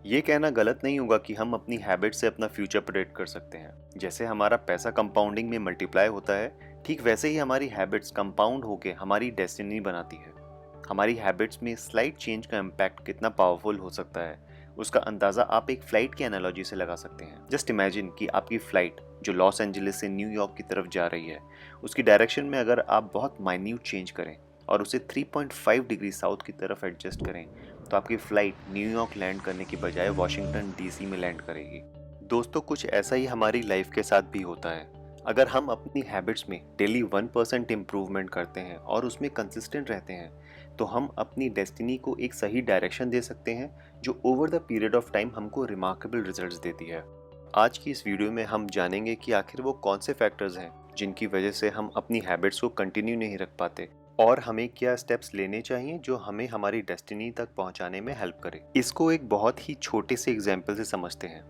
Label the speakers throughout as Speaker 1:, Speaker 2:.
Speaker 1: ये कहना गलत नहीं होगा कि हम अपनी हैबिट से अपना फ्यूचर प्रेडिक्ट कर सकते हैं। जैसे हमारा पैसा कंपाउंडिंग में मल्टीप्लाई होता है, ठीक वैसे ही हमारी हैबिट्स कंपाउंड होकर हमारी डेस्टिनी बनाती है। हमारी हैबिट्स में स्लाइट चेंज का इम्पैक्ट कितना पावरफुल हो सकता है, उसका अंदाज़ा आप एक फ़्लाइट की एनालॉजी से लगा सकते हैं। जस्ट इमेजिन कि आपकी फ़्लाइट जो लॉस एंजलिस से न्यूयॉर्क की तरफ जा रही है, उसकी डायरेक्शन में अगर आप बहुत माइन्यूट चेंज करें और उसे 3.5 डिग्री साउथ की तरफ एडजस्ट करें, तो आपकी फ़्लाइट न्यूयॉर्क लैंड करने की बजाय वाशिंगटन डीसी में लैंड करेगी। दोस्तों, कुछ ऐसा ही हमारी लाइफ के साथ भी होता है। अगर हम अपनी हैबिट्स में डेली 1% इम्प्रूवमेंट करते हैं और उसमें कंसिस्टेंट रहते हैं, तो हम अपनी डेस्टिनी को एक सही डायरेक्शन दे सकते हैं, जो over the period of time हमको रिमार्केबल रिजल्ट्स देती है। आज की इस वीडियो में हम जानेंगे कि आखिर वो कौन से फैक्टर्स हैं जिनकी वजह से हम अपनी हैबिट्स को कंटिन्यू नहीं रख पाते, और हमें क्या स्टेप्स लेने चाहिए जो हमें हमारी डेस्टिनी तक पहुंचाने में हेल्प करे। इसको एक बहुत ही छोटे से एग्जाम्पल से समझते हैं।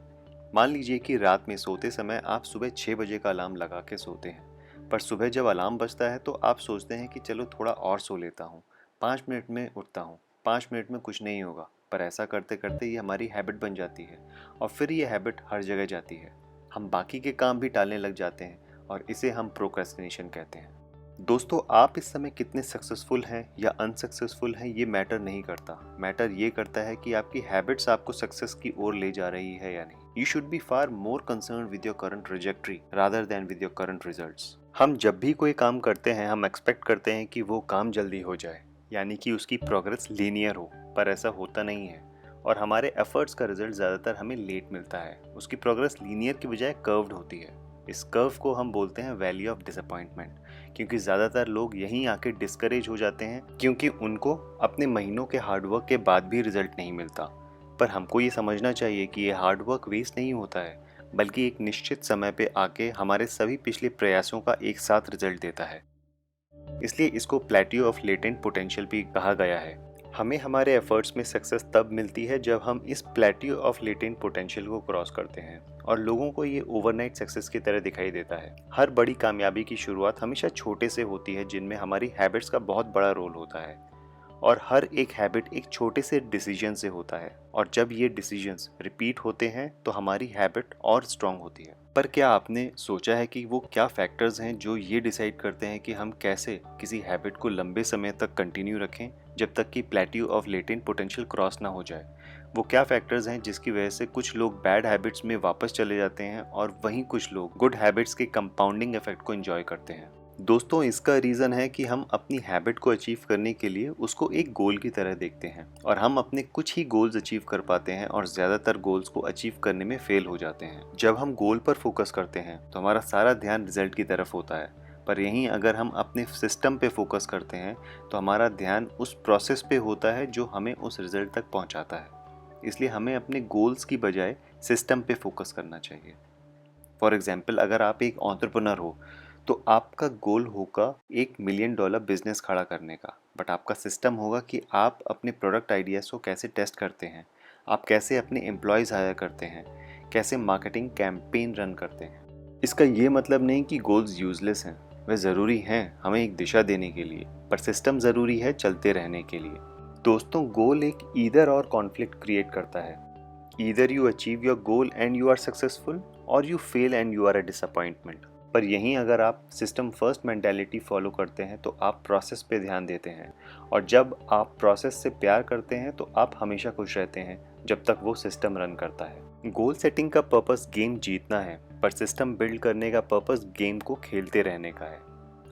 Speaker 1: मान लीजिए कि रात में सोते समय आप सुबह 6 बजे का अलार्म लगा के सोते हैं, पर सुबह जब अलार्म बजता है तो आप सोचते हैं कि चलो थोड़ा और सो लेता हूँ, 5 मिनट में उठता हूँ, 5 मिनट में कुछ नहीं होगा। पर ऐसा करते करते ये हमारी हैबिट बन जाती है और फिर ये हैबिट हर जगह जाती है। हम बाकी के काम भी टालने लग जाते हैं और इसे हम प्रोक्रेस्टिनेशन कहते हैं। दोस्तों, आप इस समय कितने सक्सेसफुल हैं या अनसक्सेसफुल हैं ये मैटर नहीं करता। मैटर ये करता है कि आपकी हैबिट्स आपको सक्सेस की ओर ले जा रही है या नहीं। You should be far more concern with your current trajectory rather than with your current results. हम जब भी कोई काम करते हैं, हम एक्सपेक्ट करते हैं कि वो काम जल्दी हो जाए, यानी कि उसकी प्रोग्रेस लीनियर हो, पर ऐसा होता नहीं है और हमारे एफर्ट्स का रिजल्ट ज़्यादातर हमें लेट मिलता है। उसकी प्रोग्रेस लीनियर की बजाय कर्व्ड होती है। इस कर्व को हम बोलते हैं वैली ऑफ डिसअपॉइंटमेंट, क्योंकि ज़्यादातर लोग यहीं आके डिस्करेज हो जाते हैं क्योंकि उनको अपने महीनों के हार्डवर्क के बाद भी रिजल्ट नहीं मिलता। पर हमको ये समझना चाहिए कि ये हार्डवर्क वेस्ट नहीं होता है, बल्कि एक निश्चित समय पे आके हमारे सभी पिछले प्रयासों का एक साथ रिजल्ट देता है। इसलिए इसको प्लेट्यू ऑफ लेटेंट पोटेंशियल भी कहा गया है। हमें हमारे एफर्ट्स में सक्सेस तब मिलती है जब हम इस प्लेट्यू ऑफ लेटेंट पोटेंशियल को क्रॉस करते हैं, और लोगों को ये ओवरनाइट सक्सेस की तरह दिखाई देता है। हर बड़ी कामयाबी की शुरुआत हमेशा छोटे से होती है, जिनमें हमारी हैबिट्स का बहुत बड़ा रोल होता है, और हर एक हैबिट एक छोटे से डिसीजन से होता है, और जब ये डिसीजंस रिपीट होते हैं तो हमारी हैबिट और स्ट्रांग होती है। पर क्या आपने सोचा है कि वो क्या फैक्टर्स हैं जो ये डिसाइड करते हैं कि हम कैसे किसी हैबिट को लंबे समय तक कंटिन्यू रखें, जब तक कि plateau of latent potential cross ना हो जाए? वो क्या फैक्टर्स हैं जिसकी वजह से कुछ लोग बैड हैबिट्स में वापस चले जाते हैं और वहीं कुछ लोग गुड हैबिट्स के कंपाउंडिंग इफेक्ट को एंजॉय करते हैं? दोस्तों, इसका रीज़न है कि हम अपनी हैबिट को अचीव करने के लिए उसको एक गोल की तरह देखते हैं, और हम अपने कुछ ही गोल्स अचीव कर पाते हैं और ज़्यादातर गोल्स को अचीव करने में फेल हो जाते हैं। जब हम गोल पर फोकस करते हैं तो हमारा सारा ध्यान रिजल्ट की तरफ होता है, पर यहीं अगर हम अपने सिस्टम पे फोकस करते हैं तो हमारा ध्यान उस प्रोसेस पे होता है जो हमें उस रिजल्ट तक पहुंचाता है। इसलिए हमें अपने गोल्स की बजाय सिस्टम पे फोकस करना चाहिए। फॉर एग्जाम्पल, अगर आप एक एंटरप्रेन्योर हो तो आपका गोल होगा $1 मिलियन बिजनेस खड़ा करने का, बट आपका सिस्टम होगा कि आप अपने प्रोडक्ट आइडियाज़ को कैसे टेस्ट करते हैं, आप कैसे अपने एम्प्लॉयज़ हायर करते हैं, कैसे मार्केटिंग कैंपेन रन करते हैं। इसका ये मतलब नहीं कि गोल्स यूजलेस हैं, वे ज़रूरी हैं हमें एक दिशा देने के लिए, पर सिस्टम ज़रूरी है चलते रहने के लिए। दोस्तों, गोल एक ईदर और कॉन्फ्लिक्ट क्रिएट करता है। Either you achieve your goal and you are successful, or you fail and you are a disappointment. पर यहीं अगर आप सिस्टम फर्स्ट मेंटालिटी फॉलो करते हैं तो आप प्रोसेस पे ध्यान देते हैं, और जब आप प्रोसेस से प्यार करते हैं तो आप हमेशा खुश रहते हैं जब तक वो सिस्टम रन करता है। गोल सेटिंग का पर्पस गेम जीतना है, पर सिस्टम बिल्ड करने का पर्पस गेम को खेलते रहने का है।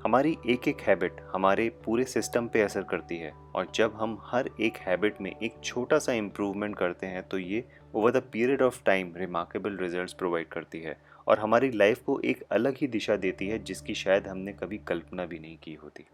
Speaker 1: हमारी एक एक हैबिट हमारे पूरे सिस्टम पे असर करती है, और जब हम हर एक हैबिट में एक छोटा सा इम्प्रूवमेंट करते हैं तो ये over the period of time remarkable results provide करती है और हमारी लाइफ को एक अलग ही दिशा देती है जिसकी शायद हमने कभी कल्पना भी नहीं की होती।